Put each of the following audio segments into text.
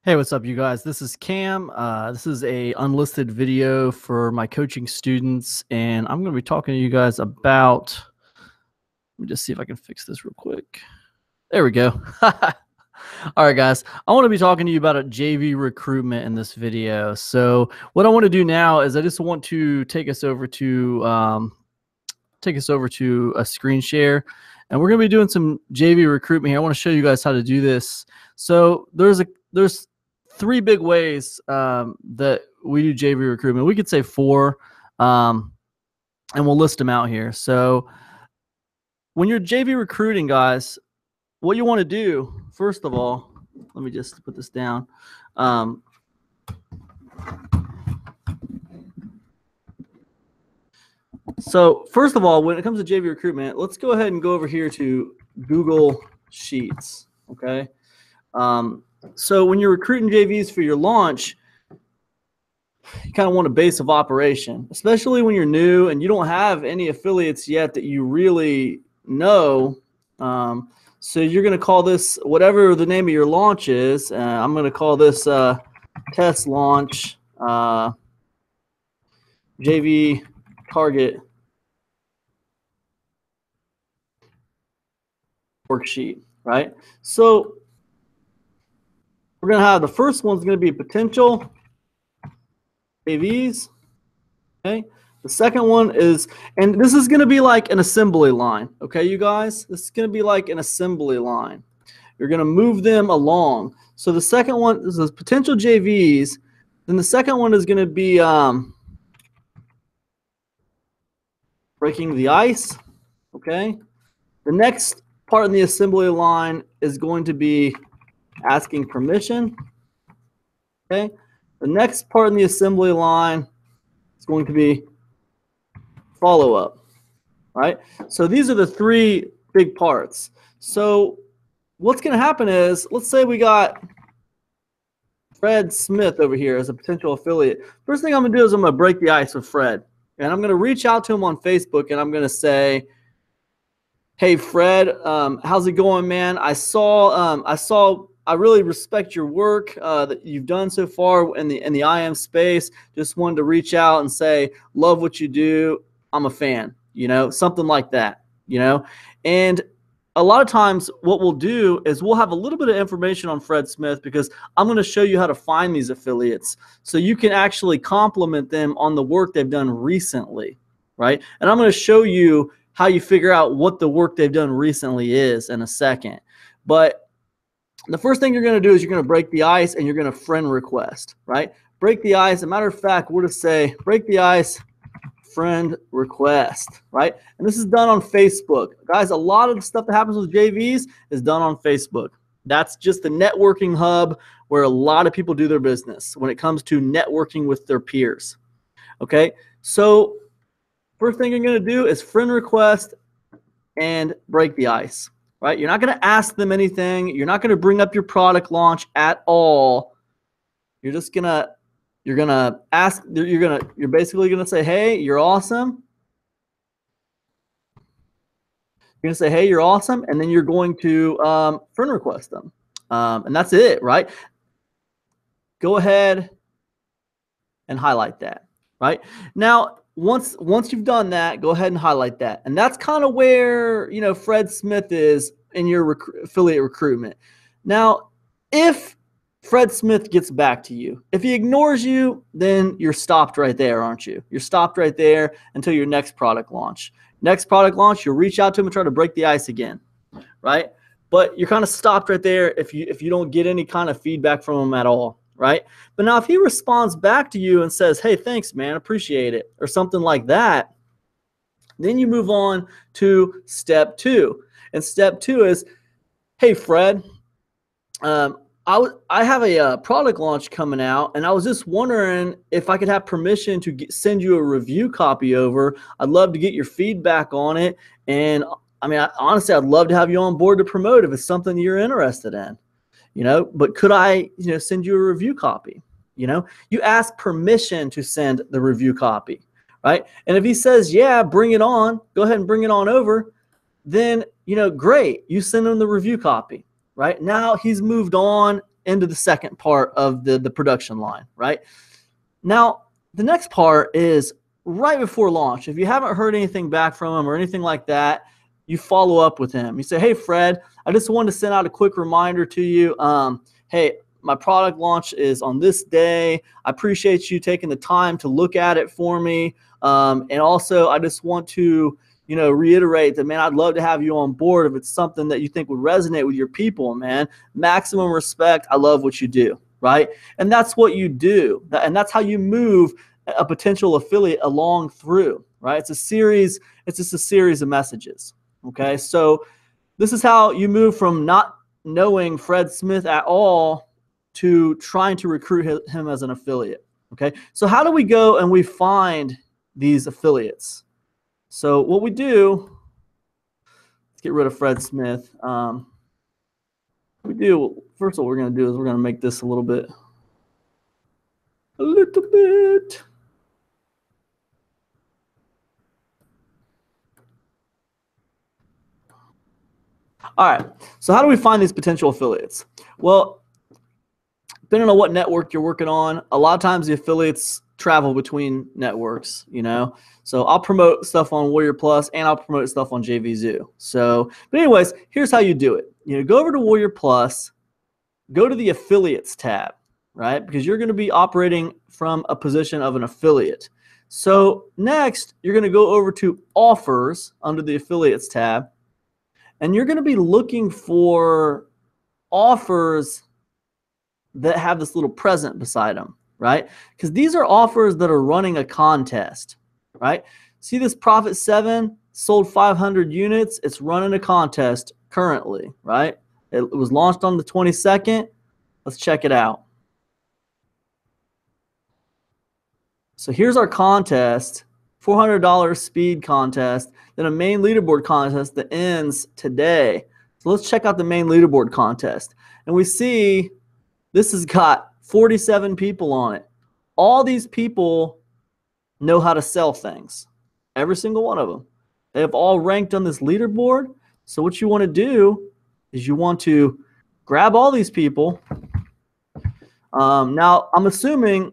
Hey, what's up, you guys? This is Cam. This is a unlisted video for my coaching students, and I'm going to be talking to you guys about. Let me just see if I can fix this real quick. There we go. All right, guys. I want to be talking to you about a JV recruitment in this video. So, what I want to do now is I just want to take us over to a screen share, and we're going to be doing some JV recruitment here. I want to show you guys how to do this. So, there's three big ways that we do JV recruitment. We could say four, and we'll list them out here. So when you're JV recruiting, guys, what you want to do, first of all, let me just put this down. So first of all, when it comes to JV recruitment, let's go ahead and go over here to Google Sheets, okay? So when you're recruiting JVs for your launch, you kind of want a base of operation, especially when you're new and you don't have any affiliates yet that you really know. So you're going to call this, whatever the name of your launch is, I'm going to call this test launch JV target worksheet, right? So we're going to have the first one's going to be potential JVs. Okay. The second one is, and this is going to be like an assembly line. Okay, you guys, this is going to be like an assembly line. You're going to move them along. So the second one is potential JVs. Then the second one is going to be breaking the ice. Okay. The next part in the assembly line is going to be asking permission. Okay. The next part in the assembly line is going to be follow-up. Right. So these are the three big parts. So what's going to happen is, let's say we got Fred Smith over here as a potential affiliate. First thing I'm going to do is I'm going to break the ice with Fred. And I'm going to reach out to him on Facebook and I'm going to say, hey, Fred, how's it going, man? I really respect your work that you've done so far in the IM space. Just wanted to reach out and say, love what you do. I'm a fan, something like that, And a lot of times what we'll do is we'll have a little bit of information on Fred Smith because I'm going to show you how to find these affiliates so you can actually compliment them on the work they've done recently, right? And I'm going to show you how you figure out what the work they've done recently is in a second. But the first thing you're going to do is you're going to break the ice and you're going to friend request, right? Break the ice. As a matter of fact, we're to say break the ice, friend request, right? And this is done on Facebook. Guys, a lot of the stuff that happens with JVs is done on Facebook. That's just the networking hub where a lot of people do their business when it comes to networking with their peers. Okay, so first thing you're going to do is friend request and break the ice. Right? You're not going to ask them anything. You're not going to bring up your product launch at all. You're just going to, you're basically going to say, hey, you're awesome. You're going to say, hey, you're awesome. And then you're going to friend request them. And that's it, right? Go ahead and highlight that, right? Now, once you've done that, go ahead and highlight that. And that's kind of where, Fred Smith is in your affiliate recruitment. Now, if Fred Smith gets back to you, if he ignores you, then you're stopped right there, aren't you? You're stopped right there until your next product launch. Next product launch, you'll reach out to him and try to break the ice again, right? But you're kind of stopped right there if you don't get any kind of feedback from him at all. Right? But now if he responds back to you and says, hey, thanks, man, appreciate it, or something like that, then you move on to step 2. And step 2 is, hey, Fred, I have a product launch coming out, and I was just wondering if I could have permission to send you a review copy over. I'd love to get your feedback on it. And I mean, honestly, I'd love to have you on board to promote if it's something you're interested in. But could I, send you a review copy? You ask permission to send the review copy, right? And if he says, yeah, bring it on, go ahead and bring it on over, then, great. You send him the review copy, right? Now he's moved on into the second part of the production line, right? Now, the next part is right before launch. If you haven't heard anything back from him or anything like that, you follow up with him. You say, hey, Fred, I just wanted to send out a quick reminder to you. Hey, my product launch is on this day. I appreciate you taking the time to look at it for me. And also, I just want to, reiterate that, man, I'd love to have you on board if it's something that you think would resonate with your people, man. Maximum respect. I love what you do, right? And that's what you do. And that's how you move a potential affiliate along through, right? It's just a series of messages, okay? So this is how you move from not knowing Fred Smith at all to trying to recruit him as an affiliate, okay? So how do we go and we find these affiliates? So what we do, let's get rid of Fred Smith. First of all, we're going to do is we're going to make this a little bit. All right, so how do we find these potential affiliates? Well, depending on what network you're working on, a lot of times the affiliates travel between networks, So I'll promote stuff on Warrior Plus and I'll promote stuff on JVZoo. So, but anyways, here's how you do it. Go over to Warrior Plus, go to the affiliates tab, right? Because you're going to be operating from a position of an affiliate. So next, you're going to go over to offers under the affiliates tab, and you're going to be looking for offers that have this little present beside them, right? Because these are offers that are running a contest, right? See this Profit 7 sold 500 units. It's running a contest currently, right? It was launched on the 22nd. Let's check it out. So here's our contest, $400 speed contest, then a main leaderboard contest that ends today. So let's check out the main leaderboard contest. And we see this has got 47 people on it. All these people know how to sell things. Every single one of them. They have all ranked on this leaderboard. So what you want to do is you want to grab all these people. Now, I'm assuming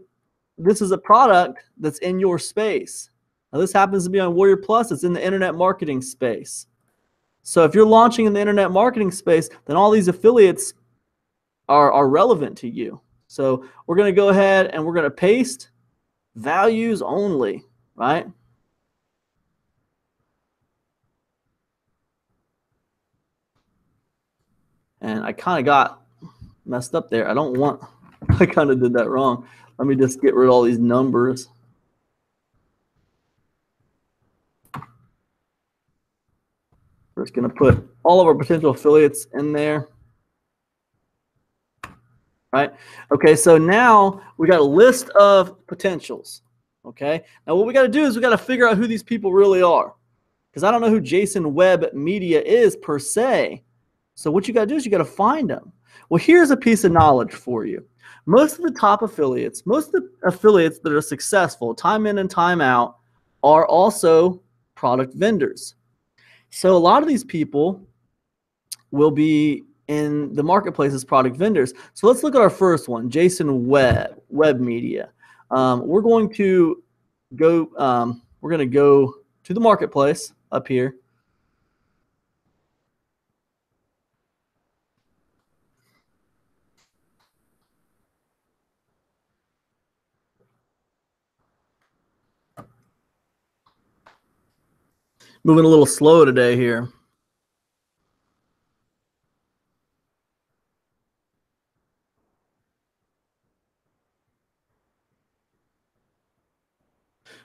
this is a product that's in your space. Now, this happens to be on Warrior Plus. It's in the internet marketing space. So if you're launching in the internet marketing space, then all these affiliates are relevant to you. So we're going to go ahead and we're going to paste values only, right? And I kind of got messed up there. I kind of did that wrong. Let me just get rid of all these numbers. We're just going to put all of our potential affiliates in there. Right? Okay, so now we got a list of potentials. Okay, now what we got to do is we got to figure out who these people really are, because I don't know who Jason Webb Media is per se. So what you got to do is you got to find them. Well, here's a piece of knowledge for you. Most of the top affiliates, most of the affiliates that are successful, time in and time out, are also product vendors. So a lot of these people will be in the marketplace as product vendors. So let's look at our first one, Jason Webb Media. We're going to go to the marketplace up here. Moving a little slow today here.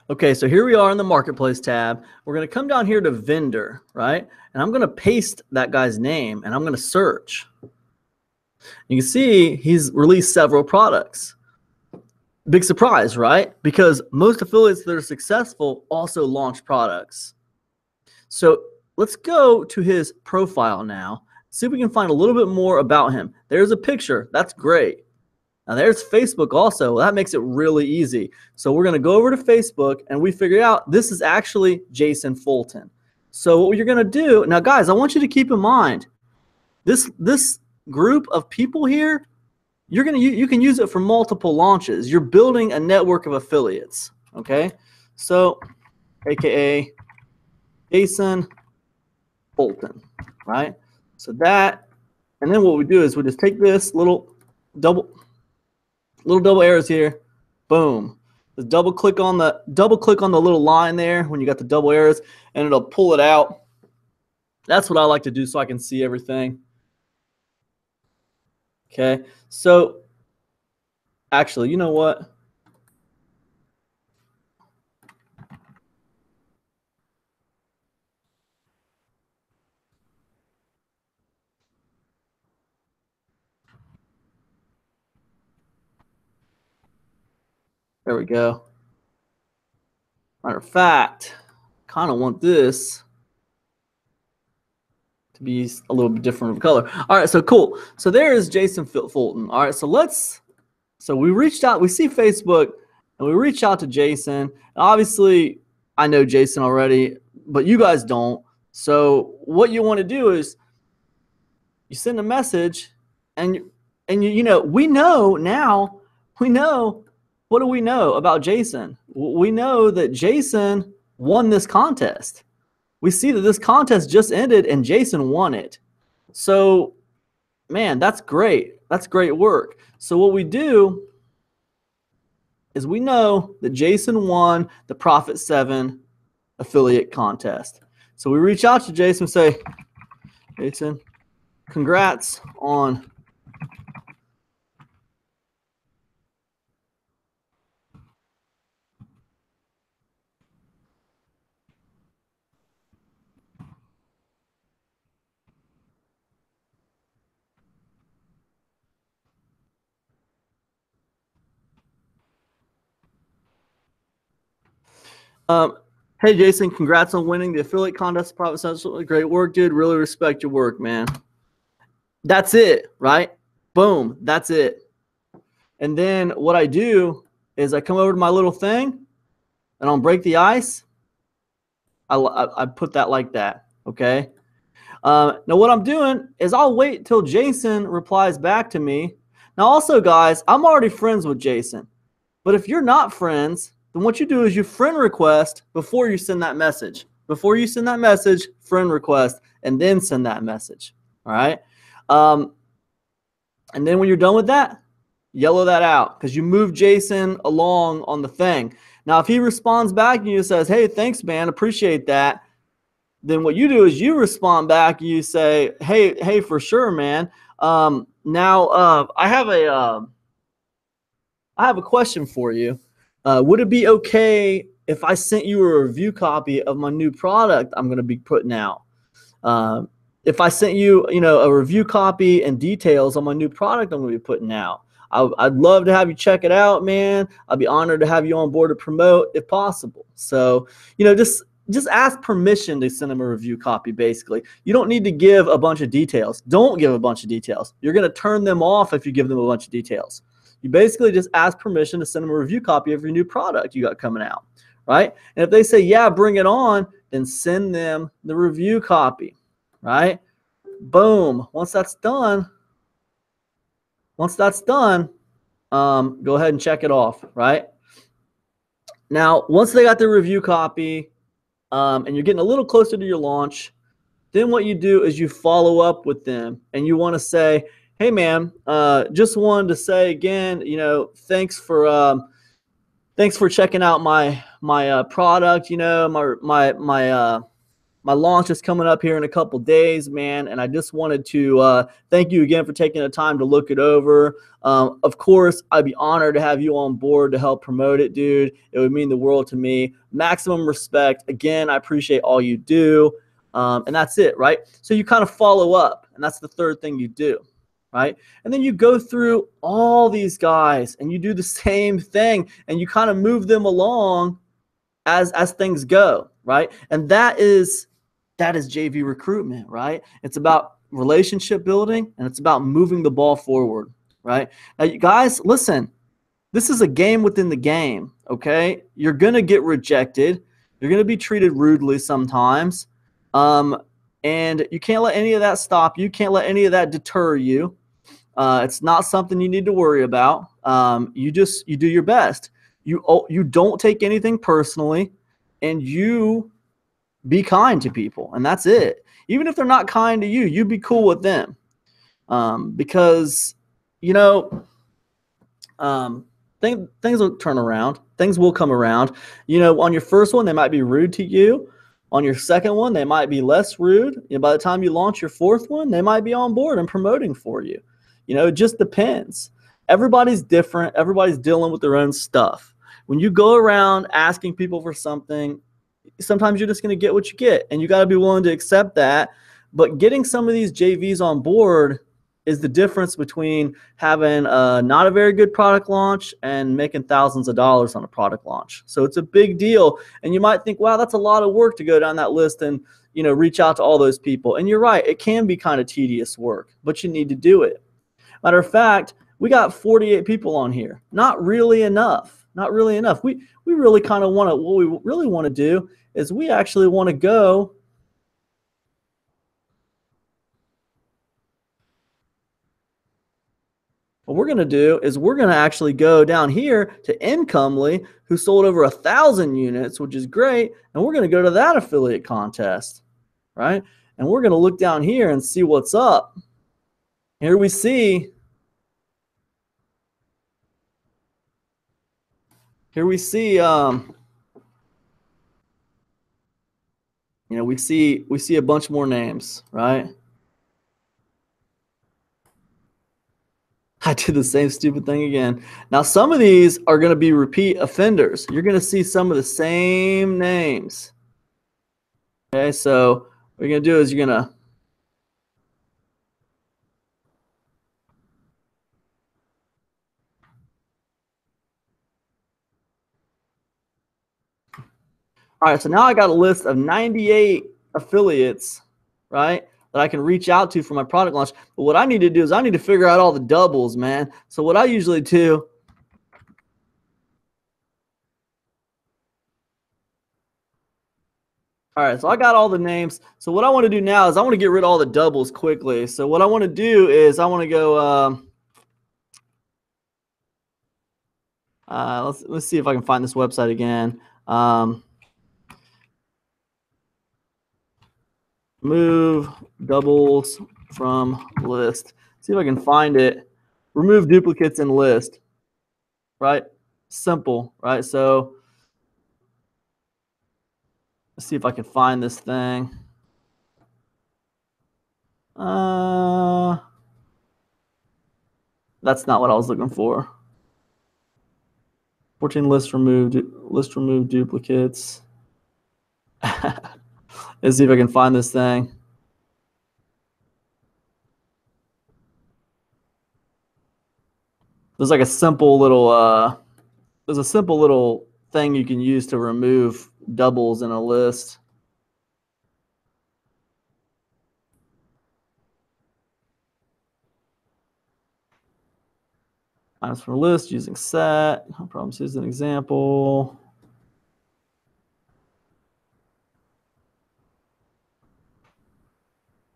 Okay, so here we are in the marketplace tab. We're going to come down here to vendor, right? And I'm going to paste that guy's name and I'm going to search. You can see he's released several products. Big surprise, right? Because most affiliates that are successful also launch products. So let's go to his profile now. See if we can find a little bit more about him. There's a picture. That's great. Now there's Facebook also. That makes it really easy. So we're going to go over to Facebook and we figure out this is actually Jason Fulton. So what you're going to do, now guys, I want you to keep in mind, this group of people here, you can use it for multiple launches. You're building a network of affiliates. Okay, so AKA Jason Fulton, right? So that, and then what we do is we just take this little double arrows here, boom. Just double click on the little line there when you got the double arrows, and it'll pull it out. That's what I like to do so I can see everything. Okay, so actually, you know what? There we go. Matter of fact, kind of want this to be a little bit different of color. All right, so cool. So there is Jason Fulton. All right, so we reached out. We see Facebook, and we reach out to Jason. Obviously, I know Jason already, but you guys don't. So what you want to do is you send a message, and you know, we know now. What do we know about Jason? We know that Jason won this contest. We see that this contest just ended and Jason won it. So, man, that's great. That's great work. So what we do is we know that Jason won the Profit 7 affiliate contest. So we reach out to Jason and say, Jason, congrats on hey, Jason, congrats on winning the affiliate contest. Profit 7. Great work, dude. Really respect your work, man. That's it, right? Boom, that's it. And then what I do is I come over to my little thing, and on Break the Ice, I put that like that, okay? Now what I'm doing is I'll wait till Jason replies back to me. Now also, guys, I'm already friends with Jason. But if you're not friends, then what you do is you friend request before you send that message. Before you send that message, friend request, and then send that message, all right? And then when you're done with that, yellow that out because you move Jason along on the thing. Now, if he responds back and you says, hey, thanks, man, appreciate that, then what you do is you respond back. You say, hey, for sure, man. Now, I have a question for you. Would it be okay if I sent you a review copy of my new product I'm going to be putting out? If I sent you, a review copy and details on my new product I'm going to be putting out. I'd love to have you check it out, man. I'd be honored to have you on board to promote if possible. So, just ask permission to send them a review copy, basically. You don't need to give a bunch of details. Don't give a bunch of details. You're going to turn them off if you give them a bunch of details. You basically just ask permission to send them a review copy of your new product you got coming out, right? And if they say, yeah, bring it on, then send them the review copy, right? Boom. Once that's done, go ahead and check it off, right? Now, once they got the review copy and you're getting a little closer to your launch, then what you do is you follow up with them and you want to say, hey, man, just wanted to say again, thanks for checking out my product. My launch is coming up here in a couple days, man, and I just wanted to thank you again for taking the time to look it over. Of course, I'd be honored to have you on board to help promote it, dude. It would mean the world to me. Maximum respect. Again, I appreciate all you do, and that's it, right? So you kind of follow up, and that's the third thing you do, right? And then you go through all these guys, and you do the same thing, and you kind of move them along as things go, right? And that is JV recruitment, right? It's about relationship building and it's about moving the ball forward, right? Now, you guys, listen, this is a game within the game, okay? You're going to get rejected. You're going to be treated rudely sometimes. And you can't let any of that stop you. You can't let any of that deter you. It's not something you need to worry about. You do your best. You don't take anything personally, and you be kind to people, and that's it. Even if they're not kind to you, you be cool with them, because you know things will turn around. Things will come around. On your first one, they might be rude to you. On your second one, they might be less rude. By the time you launch your fourth one, they might be on board and promoting for you. It just depends. Everybody's different. Everybody's dealing with their own stuff. When you go around asking people for something, sometimes you're just going to get what you get, and you got to be willing to accept that. But getting some of these JVs on board is the difference between having not a very good product launch and making thousands of dollars on a product launch. So it's a big deal. And you might think, wow, that's a lot of work to go down that list and reach out to all those people. And you're right, it can be kind of tedious work, but you need to do it. Matter of fact, we got 48 people on here. Not really enough. Not really enough. We really kind of want to, what we really want to do is we actually want to go what we're going to do is we're going to actually go down here to Incomely, who sold over 1,000 units, which is great. And we're going to go to that affiliate contest, right? And we're going to look down here and see what's up. Here we see we see a bunch more names, right? I did the same stupid thing again. Now, some of these are going to be repeat offenders. You're going to see some of the same names. Okay, so what you're going to do is you're going to all right, so now I got a list of 98 affiliates, right, that I can reach out to for my product launch. But what I need to do is I need to figure out all the doubles, man. So what I usually do, all right, so I got all the names. So what I want to do now is I want to get rid of all the doubles quickly. So what I want to do is I want to go, let's see if I can find this website again. Move doubles from list. See if I can find it. Remove duplicates in list. Right? Simple, right? So let's see if I can find this thing. That's not what I was looking for. 14 list remove duplicates. Let's see if I can find this thing. There's like a simple little thing you can use to remove doubles in a list. Minus for list using set. No problem. Here's an example.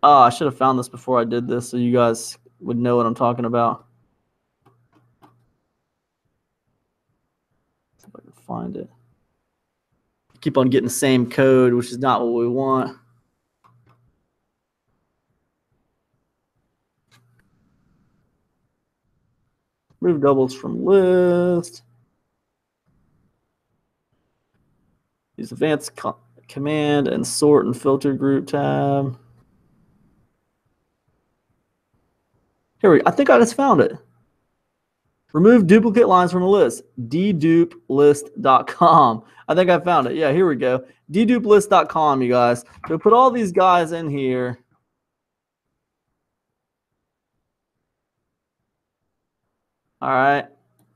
Oh, I should have found this before I did this so you guys would know what I'm talking about. See if I can find it. Keep on getting the same code, which is not what we want. Remove doubles from list. Use advanced command and sort and filter group tab. Here we go. I think I just found it. Remove duplicate lines from a list. Dedupelist.com. I think I found it. Yeah, here we go. Dedupelist.com, you guys. So put all these guys in here. All right.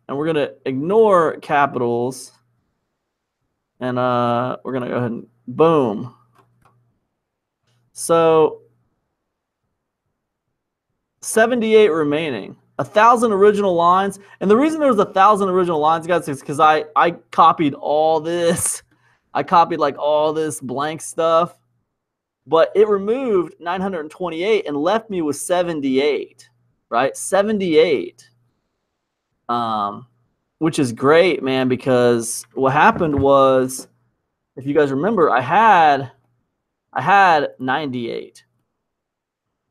And we're going to ignore capitals. And we're going to go ahead and boom. So 78 remaining. 1,000 original lines. And the reason there was 1,000 original lines, guys, is because I copied all this. I copied like all this blank stuff. But it removed 928 and left me with 78. right? 78. Which is great, man, because what happened was, if you guys remember, I had 98.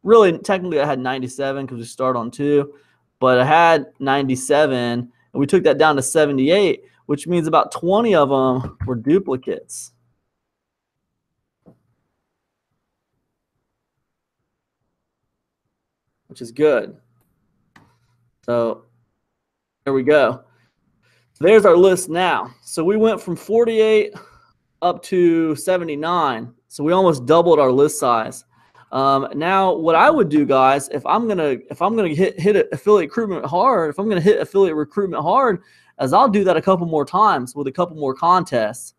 Really, technically, I had 97 because we start on 2, but I had 97, and we took that down to 78, which means about 20 of them were duplicates. Which is good. So there we go. There's our list now. So we went from 48 up to 79. So we almost doubled our list size. Now, what I would do, guys, if I'm gonna hit affiliate recruitment hard, if I'm gonna hit affiliate recruitment hard, is I'll do that a couple more times with a couple more contests.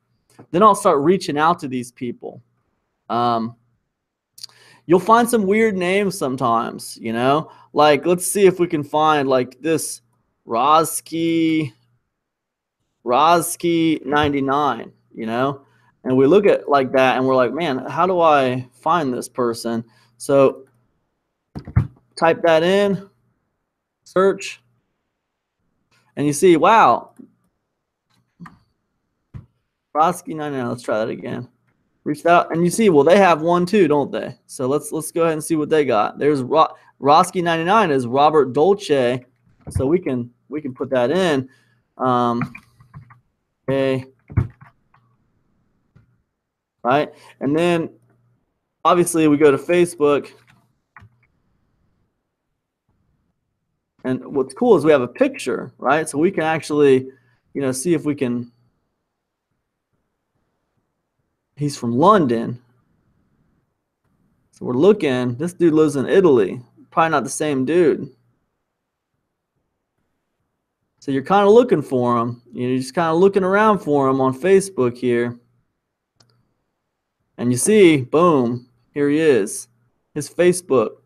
Then I'll start reaching out to these people. You'll find some weird names sometimes, you know. Like, let's see if we can find like this Rozski 99, you know. And we look at like that and we're like, man, how do I find this person? So type that in, search, and you see, wow, Rozski 99. Let's try that again. Reached out, and you see, well, they have one too, don't they? So let's go ahead and see what they got. There's Rozski 99 is Robert Dolce, so we can put that in. Okay. Right, and then obviously we go to Facebook, and what's cool is we have a picture, right? So we can actually, you know, see if we can. He's from London, so we're looking. This dude lives in Italy. Probably not the same dude. So you're kind of looking for him. You're just kind of looking around for him on Facebook here. And you see, boom, here he is, his Facebook.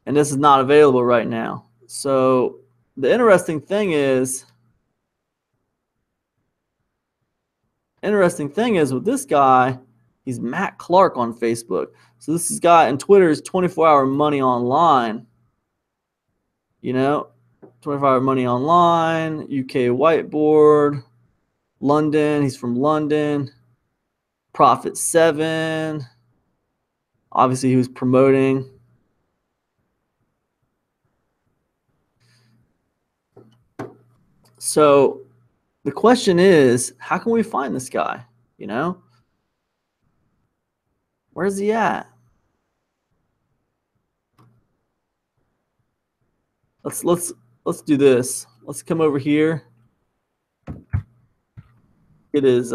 And this is not available right now. So the interesting thing is with this guy, he's Matt Clark on Facebook. So this is guy, and Twitter is 24-hour money online. You know, 24-hour money online, UK whiteboard, London. He's from London. Profit 7. Obviously, he was promoting. So the question is, how can we find this guy? You know, where's he at? Let's do this. Let's come over here. It is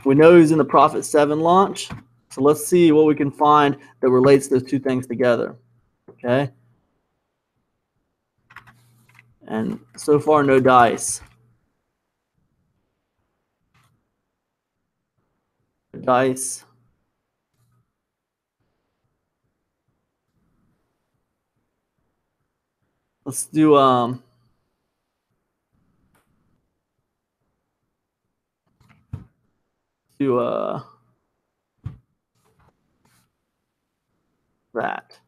we know he's in the Profit 7 launch. So let's see what we can find that relates those two things together. Okay. And so far, no dice. Dice. Let's do that.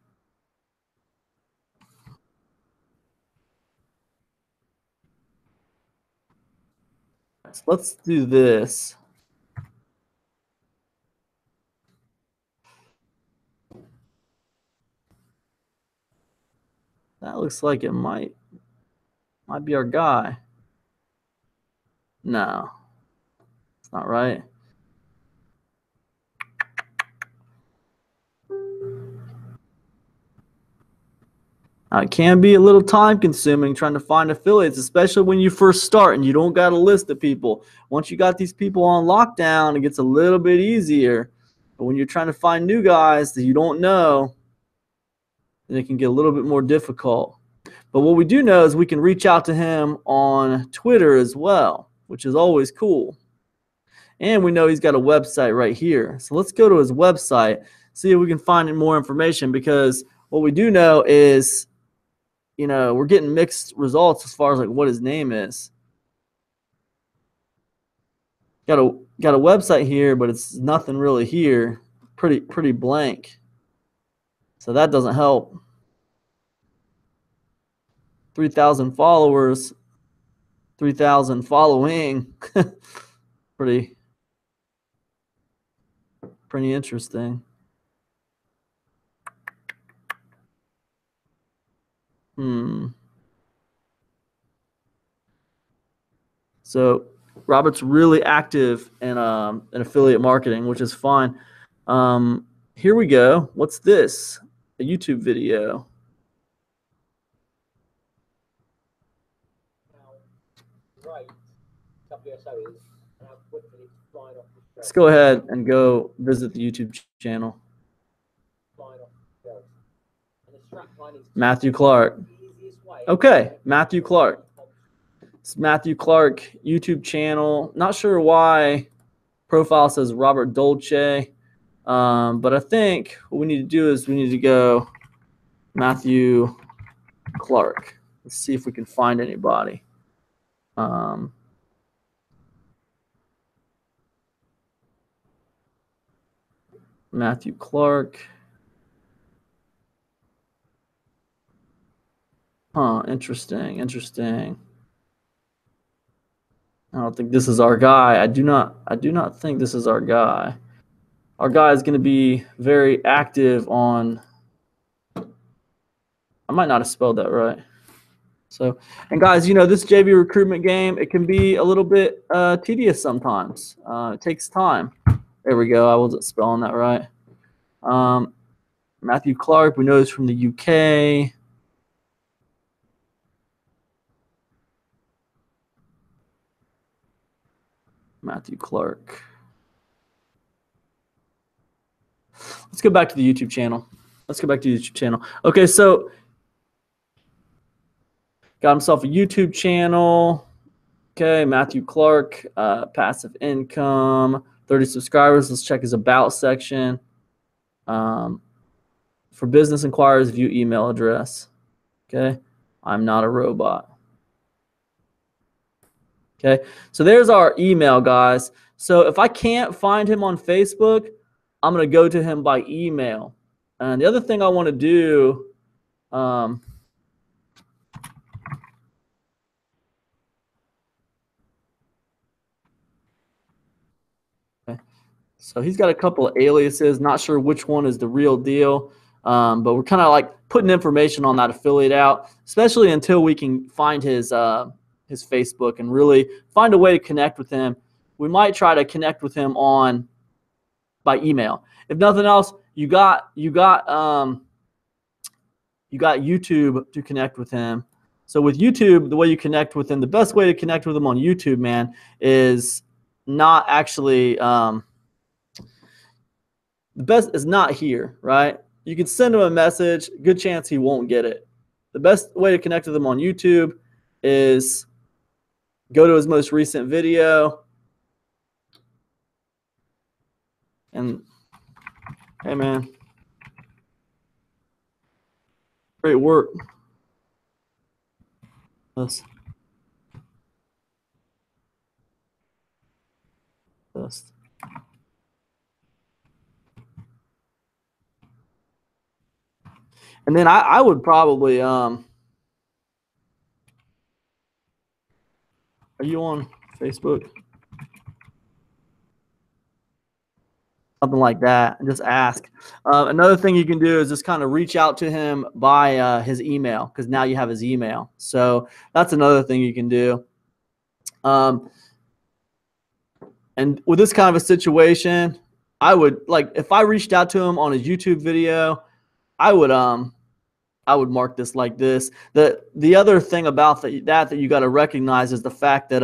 So let's do this. That looks like it might be our guy. No, it's not right. Now, it can be a little time consuming trying to find affiliates, especially when you first start and you don't got a list of people. Once you got these people on lockdown, it gets a little bit easier. But when you're trying to find new guys that you don't know, then it can get a little bit more difficult. But what we do know is we can reach out to him on Twitter as well, which is always cool. And we know he's got a website right here. So let's go to his website, see if we can find more information, because what we do know is we're getting mixed results as far as like what his name is. Got a website here, but it's nothing really here. Pretty blank. So that doesn't help. 3,000 followers, 3,000 following. pretty interesting. So Robert's really active in affiliate marketing, which is fine. Here we go. What's this? A YouTube video. Let's go ahead and go visit the YouTube channel. Matthew Clark. Okay, Matthew Clark. It's Matthew Clark YouTube channel. Not sure why profile says Robert Dolce, but I think what we need to do is we need to go Matthew Clark. Let's see if we can find anybody. Matthew Clark. Huh, interesting. I don't think this is our guy. I do not think this is our guy. Our guy is going to be very active on, I might not have spelled that right. So, and guys, this JV recruitment game, it can be a little bit tedious sometimes. It takes time. There we go. I wasn't spelling that right. Matthew Clark, we know he's from the UK. Matthew Clark. Let's go back to the YouTube channel. Okay, so got himself a YouTube channel. Okay, Matthew Clark, passive income, 30 subscribers. Let's check his about section. For business inquiries, view email address. Okay, I'm not a robot. Okay, so there's our email, guys. So if I can't find him on Facebook, I'm going to go to him by email. And the other thing I want to do, okay, so he's got a couple of aliases. Not sure which one is the real deal, but we're kind of like putting information on that affiliate out, especially until we can find his Facebook and really find a way to connect with him. We might try to connect with him by email. If nothing else, you got YouTube to connect with him. So with YouTube, the way you connect with him, the best way to connect with him on YouTube, man, is not actually the best is not here, right? You can send him a message. Good chance he won't get it. The best way to connect with him on YouTube is go to his most recent video and, hey, man, great work. This. And then I would probably, are you on Facebook? Something like that, and just ask. Another thing you can do is just kind of reach out to him by his email, because now you have his email. So that's another thing you can do. And with this kind of a situation, I would, like, if I reached out to him on his YouTube video, I would mark this like this. The other thing about that you got to recognize is the fact that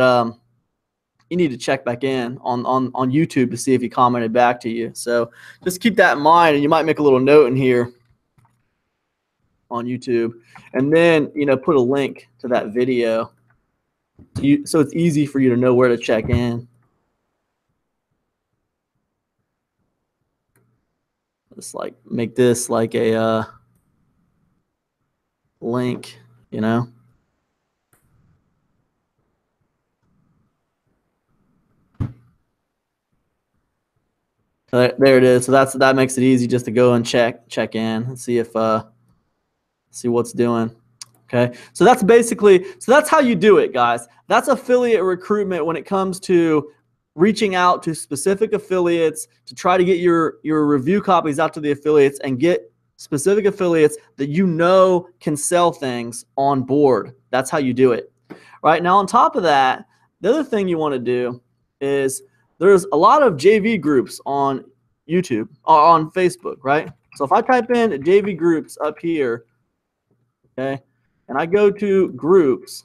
you need to check back in on YouTube to see if he commented back to you. So just keep that in mind, and you might make a little note in here on YouTube, and then put a link to that video so it's easy for you to know where to check in. Just like make this like a link. you know. So there it is. So that makes it easy just to go and check in and see if see what's doing. Okay, so that's basically, so that's how you do it, guys. That's affiliate recruitment when it comes to reaching out to specific affiliates to try to get your review copies out to the affiliates and get specific affiliates that you know can sell things on board. That's how you do it. Right now, on top of that, the other thing you want to do is there's a lot of JV groups on YouTube or on Facebook, right? So if I type in JV groups up here, okay, and I go to groups,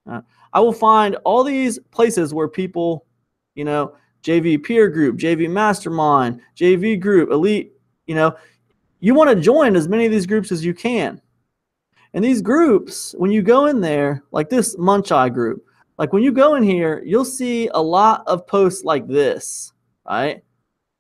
I will find all these places where people, you know, JV peer group, JV mastermind, JV group, elite, you know, you want to join as many of these groups as you can. And these groups, when you go in there, like this Munchai group, like when you go in here, you'll see a lot of posts like this, right?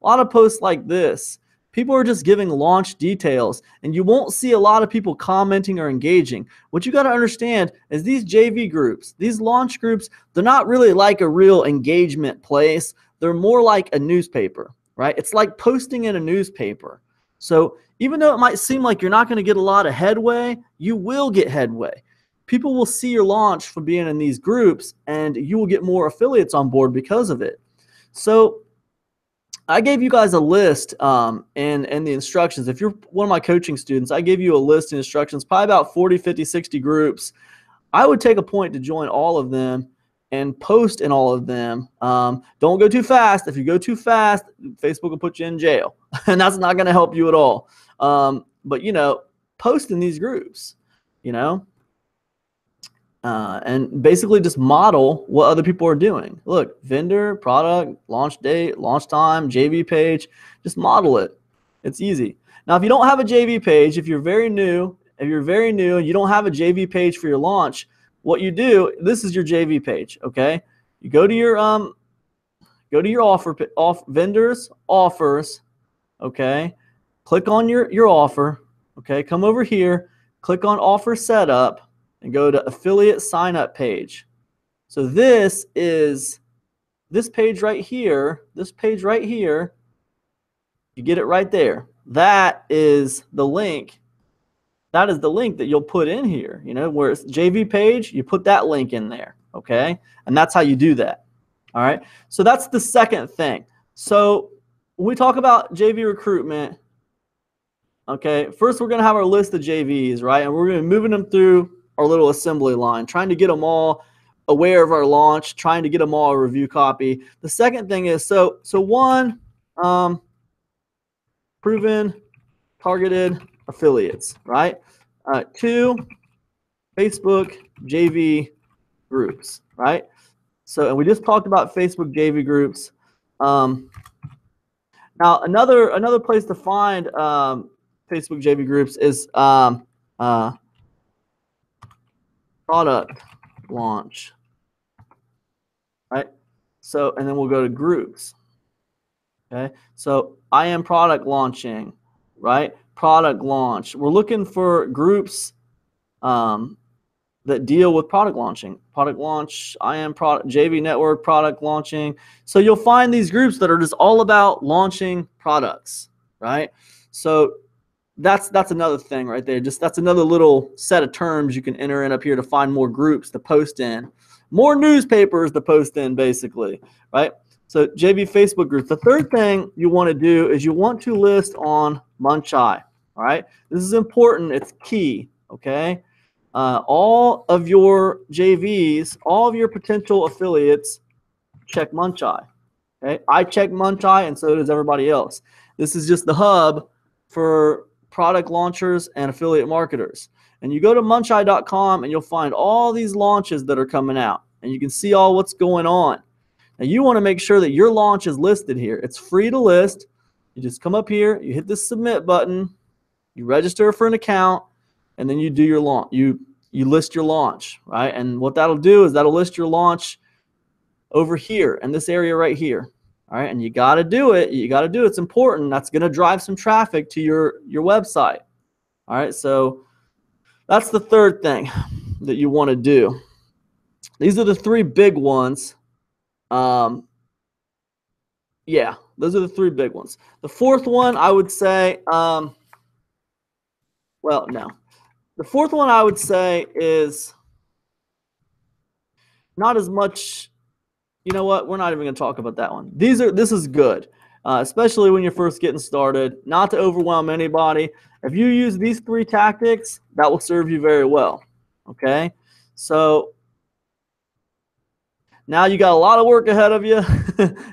A lot of posts like this. People are just giving launch details, and you won't see a lot of people commenting or engaging. What you got to understand is these JV groups, these launch groups, they're not really like a real engagement place. They're more like a newspaper, right? It's like posting in a newspaper. So even though it might seem like you're not going to get a lot of headway, you will get headway. People will see your launch from being in these groups, and you will get more affiliates on board because of it. So I gave you guys a list in the instructions. If you're one of my coaching students, I gave you a list and instructions, probably about 40, 50, 60 groups. I would take a point to join all of them and post in all of them. Don't go too fast. If you go too fast, Facebook will put you in jail, and that's not going to help you at all. But, you know, post in these groups, you know. And basically just model what other people are doing. Look, vendor, product, launch date, launch time, JV page, just model it. It's easy. Now, if you don't have a JV page, if you're very new and you don't have a JV page for your launch, what you do, this is your JV page, okay? You go to your vendors, offers, okay? Click on your offer, okay? Come over here, click on offer setup, and go to affiliate sign up page. So this is this page right here, you get it right there. That is the link. That is the link that you'll put in here, you know, where it's JV page, you put that link in there, okay? And that's how you do that. All right? So that's the second thing. So when we talk about JV recruitment, okay, first we're going to have our list of JVs, right? And we're going to be moving them through our little assembly line, trying to get them all aware of our launch, trying to get them all a review copy. The second thing is, so one, proven targeted affiliates, right? Two, Facebook JV groups, right? So, and we just talked about Facebook JV groups. Now, another place to find Facebook JV groups is product launch, right? So, and then we'll go to groups. Okay, so I am product launching, right? Product launch. We're looking for groups that deal with product launching. Product launch, I am product, JV network, product launching. So you'll find these groups that are just all about launching products, right? So that's another thing right there. Just that's another little set of terms you can enter in up here to find more groups to post in, more newspapers to post in, basically, right? So JV Facebook groups. The third thing you want to do is you want to list on Munchai. All right, this is important. It's key. Okay, all of your JVs, all of your potential affiliates, check Munchai. Okay, I check Munchai, and so does everybody else. This is just the hub for product launchers and affiliate marketers. And you go to munchai.com and you'll find all these launches that are coming out, and you can see all what's going on. Now you want to make sure that your launch is listed here. It's free to list. You just come up here, you hit the submit button, you register for an account, and then you do your launch. You list your launch, right? And what that'll do is that'll list your launch over here in this area right here. All right, and you got to do it. You got to do it. It's important. That's going to drive some traffic to your website. All right, so that's the third thing. that you want to do. These are the three big ones. Yeah, those are the three big ones. The fourth one, I would say, well, no. The fourth one I would say is not as much. You know what? We're not even going to talk about that one. This is good, especially when you're first getting started. Not to overwhelm anybody. If you use these three tactics, that will serve you very well. Okay, so now you got a lot of work ahead of you,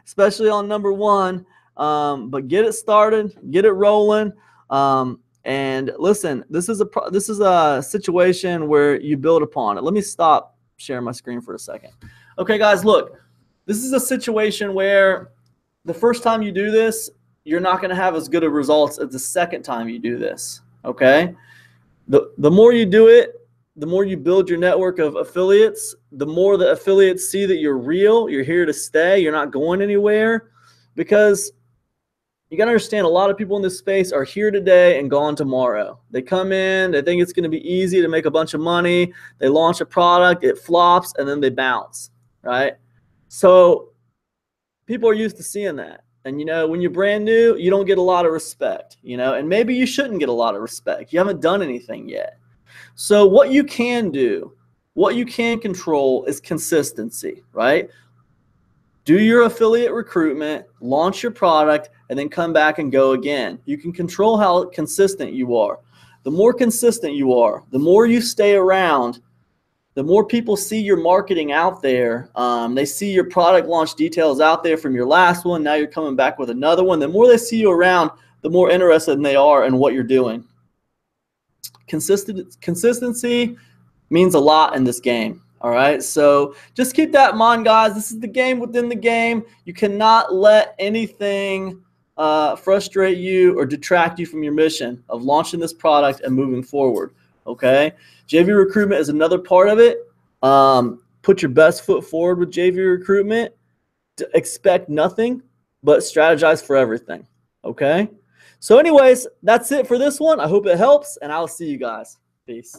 especially on number one. But get it started, get it rolling. And listen, this is a situation where you build upon it. Let me stop sharing my screen for a second. Okay, guys, look. This is a situation where the first time you do this, you're not going to have as good of results as the second time you do this, okay? The more you do it, the more you build your network of affiliates, the more the affiliates see that you're real, you're here to stay, you're not going anywhere, because you got to understand a lot of people in this space are here today and gone tomorrow. They come in, they think it's going to be easy to make a bunch of money, they launch a product, it flops, and then they bounce, right? So people are used to seeing that. And, you know, when you're brand new, you don't get a lot of respect, you know, and maybe you shouldn't get a lot of respect. You haven't done anything yet. So what you can do, what you can control is consistency, right? Do your affiliate recruitment, launch your product, and then come back and go again. You can control how consistent you are. The more consistent you are, the more you stay around, the more people see your marketing out there. They see your product launch details out there from your last one. Now you're coming back with another one. The more they see you around, the more interested they are in what you're doing. Consistency means a lot in this game. All right, so just keep that in mind, guys. This is the game within the game. You cannot let anything frustrate you or detract you from your mission of launching this product and moving forward. Okay, JV recruitment is another part of it. Put your best foot forward with JV recruitment. Expect nothing, but strategize for everything. Okay, so anyways, that's it for this one. I hope it helps, and I'll see you guys. Peace.